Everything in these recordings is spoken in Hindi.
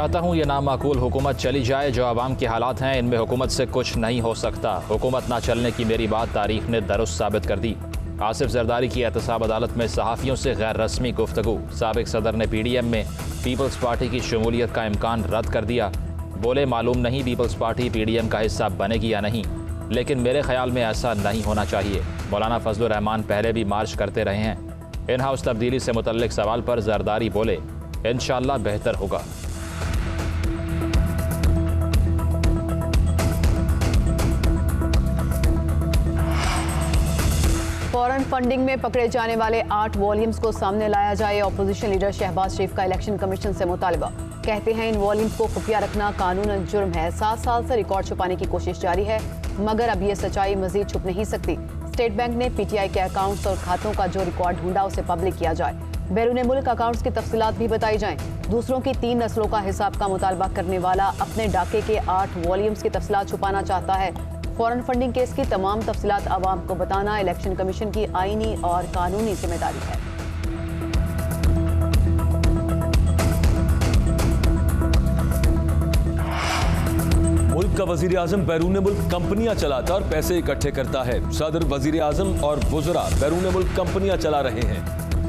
चाहता हूँ ये नामाकूल हुकूमत चली जाए। जो आवाम के हालात हैं इनमें हुकूमत से कुछ नहीं हो सकता। हुकूमत ना चलने की मेरी बात तारीख ने दुरुस्त साबित कर दी। आसिफ जरदारी की एहतसाब अदालत में सहाफ़ियों से गैर रस्मी गुफ्तगू। साबिक सदर ने PDM में पीपल्स पार्टी की शमूलियत का इम्कान रद्द कर दिया। बोले मालूम नहीं पीपल्स पार्टी PDM का हिस्सा बनेगी या नहीं, लेकिन मेरे ख्याल में ऐसा नहीं होना चाहिए। मौलाना फजलुर रहमान पहले भी मार्च करते रहे हैं। इन हाउस तब्दीली से मुतल्लिक सवाल पर जरदारी बोले इंशाअल्लाह बेहतर होगा। फॉरेन फंडिंग में पकड़े जाने वाले 8 वॉल्यूम्स को सामने लाया जाए। ऑपोजिशन लीडर शहबाज शरीफ का इलेक्शन कमीशन से मुतालबा। कहते हैं इन वॉल्यूम्स को खुफिया रखना कानूनन जुर्म है। 7 साल से रिकॉर्ड छुपाने की कोशिश जारी है, मगर अब ये सच्चाई मजीद छुप नहीं सकती। स्टेट बैंक ने PTI के अकाउंट्स और खातों का जो रिकॉर्ड ढूंढा उसे पब्लिक किया जाए। बैरून मुल्क अकाउंट्स की तफसीलात भी बताई जाएं। दूसरों की 3 नस्लों का हिसाब का मुतालबा करने वाला अपने डाके के 8 वॉल्यूम्स की तफसीलात छुपाना चाहता है। फॉरेन फंडिंग केस की तमाम तफसीलात आवाम को बताना इलेक्शन कमीशन की आईनी और कानूनी जिम्मेदारी है। मुल्क का वजीर आजम बैरून मुल्क कंपनियां चलाता और पैसे इकट्ठे करता है। सदर, वजीर आजम और वुज़रा बैरून मुल्क कंपनियां चला रहे हैं।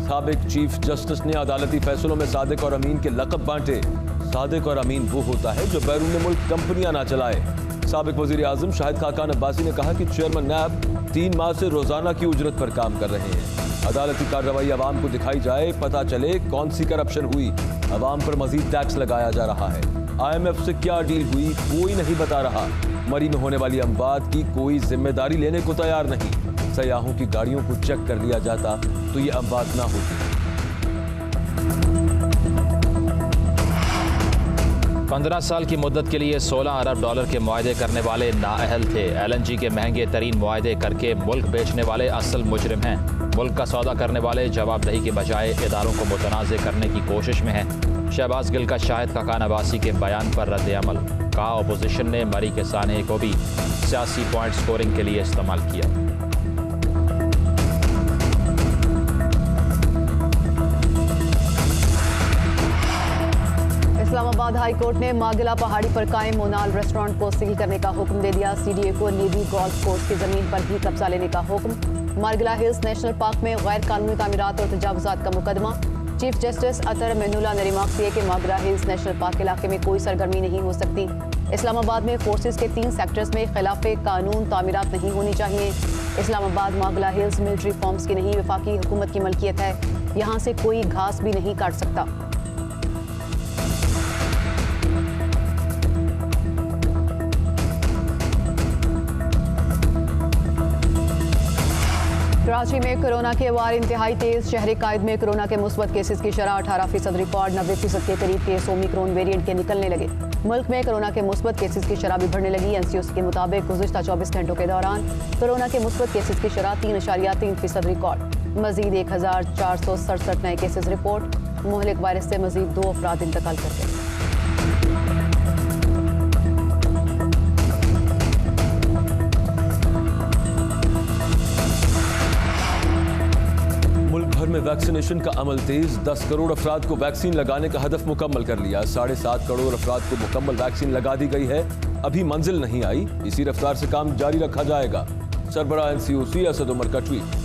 साबिक चीफ जस्टिस ने अदालती फैसलों में सादिक और अमीन के लक़ब बांटे। सादिक और अमीन वो होता है जो बैरून मुल्क कंपनियां ना चलाए। साबिक वजीर आजम शाहिद खाकान अब्बासी ने कहा कि चेयरमैन नैब 3 माह से रोजाना की उजरत पर काम कर रहे हैं। अदालती कार्रवाई आवाम को दिखाई जाए, पता चले कौन सी करप्शन हुई। आवाम पर मजीद टैक्स लगाया जा रहा है। IMF से क्या डील हुई कोई नहीं बता रहा। मरी में होने वाली अमवात की कोई जिम्मेदारी लेने को तैयार नहीं। सयाहों की गाड़ियों को चेक कर लिया जाता तो ये अमवात ना होती। 15 साल की मुद्दत के लिए $16 अरब के मुआहदे करने वाले नाअहल थे। LNG के महंगे तरीन मुआहदे करके मुल्क बेचने वाले असल मुजरिम हैं। मुल्क का सौदा करने वाले जवाबदेही के बजाय इदारों को मुतनाज़ करने की कोशिश में हैं। शहबाज गिल का शाहिद खाकान अब्बासी के बयान पर रद्द-ए-अमल। कहा अपोजिशन ने मरी के सानहे को भी सियासी पॉइंट स्कोरिंग के लिए इस्तेमाल किया। इस्लामाबाद हाई कोर्ट ने मागिला पहाड़ी पर कायम मोनाल रेस्टोरेंट को सील करने का हुक्म दे दिया। CDA को नेवी गोल्फ कोर्स की जमीन पर भी कब्जा लेने का हुक्म। मार्गिला हिल्स नेशनल पार्क में गैर कानूनी तामीरात और तजावुजात का मुकदमा। चीफ जस्टिस अतर मेनुल्लाह ने रिमार्क किए कि मार्गिला हिल्स नेशनल पार्क इलाके में कोई सरगर्मी नहीं हो सकती। इस्लामाबाद में फोर्सेस के 3 सेक्टर्स में खिलाफे कानून तामीरात नहीं होनी चाहिए। Islamabad Margalla hills military forms की नहीं, वफाकी हुकूमत की मलकियत है। यहाँ से कोई घास भी नहीं काट सकता। कराची में कोरोना के वार इंतहाई तेज। शहरी कायद में कोरोना के मुस्बत केसेस की शरह 18% रिकॉर्ड। 90% के करीब केस ओमिक्रॉन वेरिएंट के निकलने लगे। मुल्क में कोरोना के मुस्बत केसेस की शरह भी बढ़ने लगी। NCOC के मुताबिक गुज़िश्ता 24 घंटों के दौरान कोरोना के मुस्बत केसेस की शरह 3.3% रिकॉर्ड। मजीद 1467 नए केसेस रिपोर्ट। मुहलिक वायरस से मजीद 2 अफराद इंतकाल कर गए। में वैक्सीनेशन का अमल तेज। 10 करोड़ अफराद को वैक्सीन लगाने का हदफ मुकम्मल कर लिया। 7.5 करोड़ अफराद को मुकम्मल वैक्सीन लगा दी गई है। अभी मंजिल नहीं आई, इसी रफ्तार से काम जारी रखा जाएगा। सरबराह NCOC असद उमर का ट्वीट।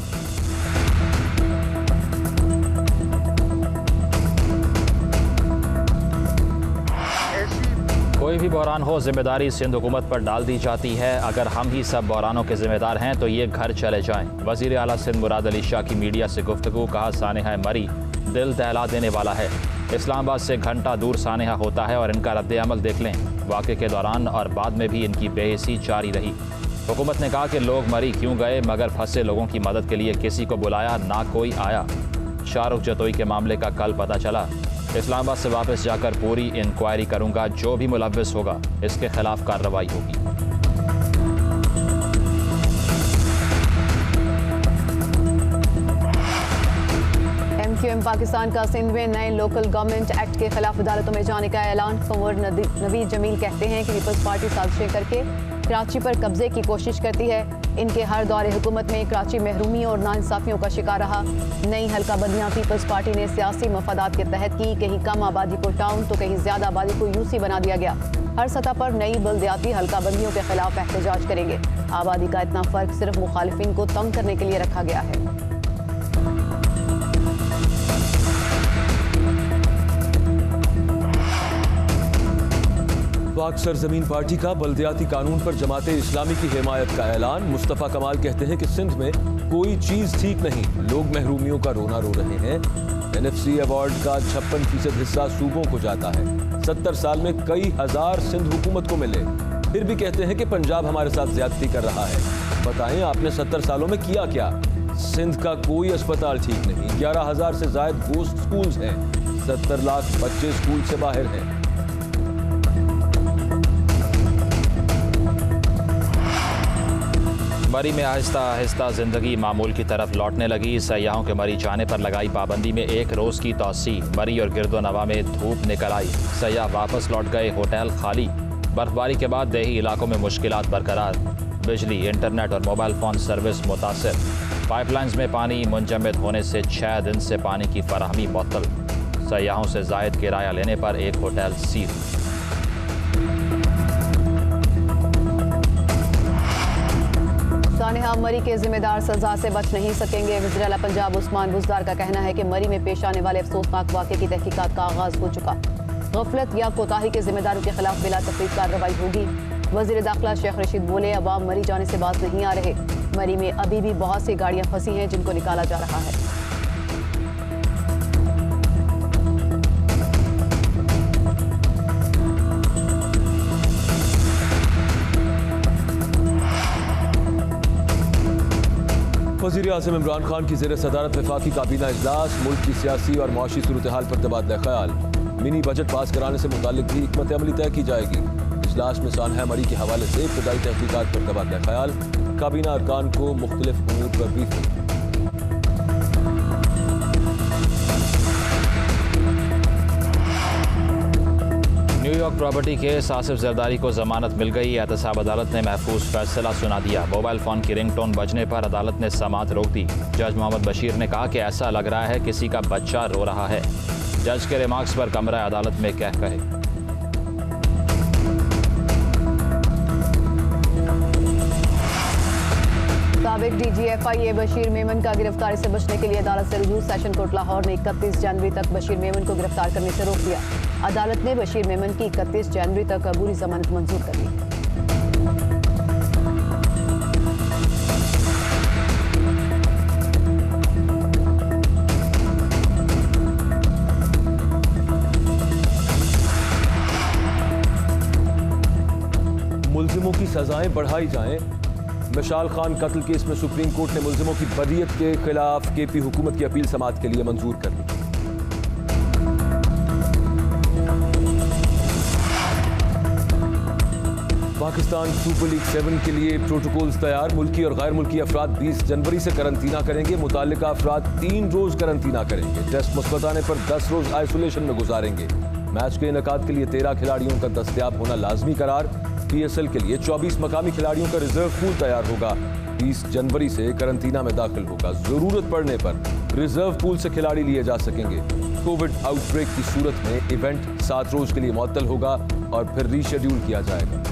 कोई भी बहरान हो जिम्मेदारी सिंध हुकूमत पर डाल दी जाती है। अगर हम ही सब बहरानों के जिम्मेदार हैं तो ये घर चले जाएं। वज़ीर आला सिंध मुराद अली शाह की मीडिया से गुफ्तगू। कहा सानेहा मरी दिल दहला देने वाला है। इस्लामाबाद से घंटा दूर सानेहा होता है और इनका रद्द-ए-अमल देख लें। वाक़े के दौरान और बाद में भी इनकी बेहिसी जारी रही। हुकूमत ने कहा कि लोग मरी क्यों गए, मगर फंसे लोगों की मदद के लिए किसी को बुलाया ना कोई आया। शाहरुख जतोई के मामले का कल पता चला। इस्लामाबाद से वापस जाकर पूरी इंक्वायरी करूंगा। जो भी मुलव्विस होगा इसके खिलाफ कार्रवाई होगी। MQM पाकिस्तान का सिंध में नए लोकल गवर्नमेंट एक्ट के खिलाफ अदालतों में जाने का ऐलान। कंवर नवीद जमील कहते हैं कि पीपल्स पार्टी साजिशें करके कराची पर कब्जे की कोशिश करती है। इनके हर दौरे हुकूमत में कराची महरूमी और नाइंसाफियों का शिकार रहा। नई हल्का बंदियां पीपल्स पार्टी ने सियासी मफादात के तहत की, कहीं कम आबादी को टाउन तो कहीं ज्यादा आबादी को यूसी बना दिया गया। हर सतह पर नई बल्दियाती हल्का बंदियों के खिलाफ एहतजाज करेंगे। आबादी का इतना फर्क सिर्फ मुखालिफिन को तंग करने के लिए रखा गया है। पाक सरजमीन पार्टी का बल्दियाती कानून पर जमाते इस्लामी की हिमायत का ऐलान। मुस्तफा कमाल कहते हैं कि सिंध में कोई चीज ठीक नहीं, लोग महरूमियों का रोना रो रहे हैं। NFC अवार्ड का 56% हिस्सा सूबों को जाता है। 70 साल में कई हजार सिंध हुकूमत को मिले, फिर भी कहते हैं कि पंजाब हमारे साथ ज्यादती कर रहा है। बताएं आपने 70 सालों में किया क्या? सिंध का कोई अस्पताल ठीक नहीं, 11,000 से ज्यादा गोश्त स्कूल्स हैं, 70 लाख बच्चे स्कूल से बाहर हैं। मरी में आहिस्ता आहिस्ता जिंदगी मामूल की तरफ लौटने लगी। सयाहों के मरी जाने पर लगाई पाबंदी में एक रोज की तौसी। मरी और गिरदो नवा में धूप निकल आई, सयाह वापस लौट गए, होटल खाली। बर्फबारी के बाद देही इलाकों में मुश्किलात बरकरार। बिजली, इंटरनेट और मोबाइल फ़ोन सर्विस मुतासिर। पाइपलाइंस में पानी मुंजमद होने से 6 दिन से पानी की फराहमी मुअत्तल। सयाहों से जायद किराया लेने पर एक होटल सील। सानेहा मरी के जिम्मेदार सजा से बच नहीं सकेंगे। वज़ीर आला पंजाब उस्मान बुज़दार का कहना है कि मरी में पेश आने वाले अफसोसनाक वाक़े की तहकीकात का आगाज हो चुका। गफलत या कोताही के जिम्मेदारों के खिलाफ बिला तफरीक कार्रवाई होगी। वज़ीर दाखिला शेख रशीद बोले, अवाम मरी जाने से बाज नहीं आ रहे। मरी में अभी भी बहुत सी गाड़ियां फंसी हैं जिनको निकाला जा रहा है। वज़ीर आज़म इमरान खान की ज़ेर सदारत वफाकी काबीना इजलास। मुल्क की सियासी और माशी सूरत हाल पर तबादला ख्याल। मिनी बजट पास कराने से मुतालिक भी हिकमत अमली तय की जाएगी। इजलास में सानहा मरी के हवाले से इब्तदाई तहकीकात पर तबादला ख्याल। काबीना अरकान को मुख्तलिफ उमूर पर briefing. New York property case, Asif Zardari को जमानत मिल गई। एहतसाब अदालत ने महफूज फैसला सुना दिया। मोबाइल फोन की रिंगटोन बजने पर अदालत ने समाअत रोक दी। जज मोहम्मद बशीर ने कहा कि ऐसा लग रहा है किसी का बच्चा रो रहा है। जज के रिमार्क्स पर कमरा अदालत में क्या कहे। साबिक DGFIA बशीर मेमन का गिरफ्तारी से बचने के लिए अदालत से रुजू। सेशन कोर्ट लाहौर ने 31 जनवरी तक बशीर मेमन को गिरफ्तार करने से रोक दिया। अदालत ने बशीर मेमन की 31 जनवरी तक अबूरी जमानत मंजूर कर ली। मुल्जिमों की सजाएं बढ़ाई जाएं। मिशाल खान कत्ल केस में सुप्रीम कोर्ट ने मुल्जिमों की बरियत के खिलाफ KP हुकूमत की अपील समाअत के लिए मंजूर कर ली। पाकिस्तान सुपर लीग 7 के लिए प्रोटोकॉल्स तैयार। मुल्की और गैर मुल्की अफराद 20 जनवरी से करंतना करेंगे। मुताल्लिका अफराद 3 रोज करंतना करेंगे। टेस्ट मुस्बत आने पर 10 रोज आइसोलेशन में गुजारेंगे। मैच के इनेकाद के लिए 13 खिलाड़ियों का दस्तयाब होना लाजमी करार। PSL के लिए 24 मकामी खिलाड़ियों का रिजर्व पूल तैयार होगा। 20 जनवरी से करंतना में दाखिल होगा। जरूरत पड़ने पर रिजर्व पूल से खिलाड़ी लिए जा सकेंगे। कोविड आउटब्रेक की सूरत में इवेंट 7 रोज के लिए मुअत्तल होगा और फिर रीशेड्यूल किया जाएगा।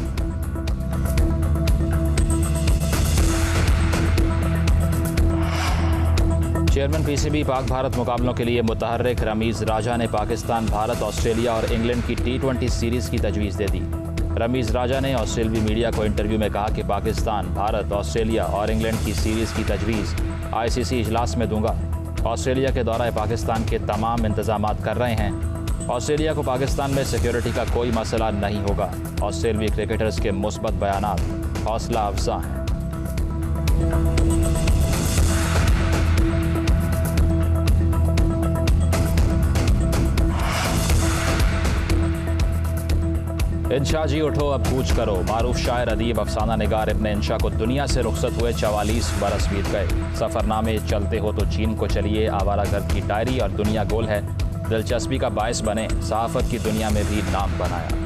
चेयरमैन PCB पाक भारत मुकाबलों के लिए मुतहर्रिक रमीज राजा ने पाकिस्तान, भारत, ऑस्ट्रेलिया और इंग्लैंड की T20 सीरीज की तजवीज़ दे दी। रमीज राजा ने ऑस्ट्रेलवी मीडिया को इंटरव्यू में कहा कि पाकिस्तान, भारत, ऑस्ट्रेलिया और इंग्लैंड की सीरीज़ की तजवीज़ ICC इजलास में दूंगा। ऑस्ट्रेलिया के दौरान पाकिस्तान के तमाम इंतजामात कर रहे हैं। ऑस्ट्रेलिया को पाकिस्तान में सिक्योरिटी का कोई मसला नहीं होगा। ऑस्ट्रेलवी क्रिकेटर्स के मुस्बत बयानात हौसला अफजा हैं। इंशा जी उठो अब कूच करो। मारूफ शायर, अदीब, अफसाना निगार इब्ने इंशा को दुनिया से रुखसत हुए 44 बरस बीत गए। सफ़रनामे चलते हो तो चीन को चलिए, आवारागर्द की डायरी और दुनिया गोल है दिलचस्पी का बायस बने। सहाफ़त की दुनिया में भी नाम बनाया।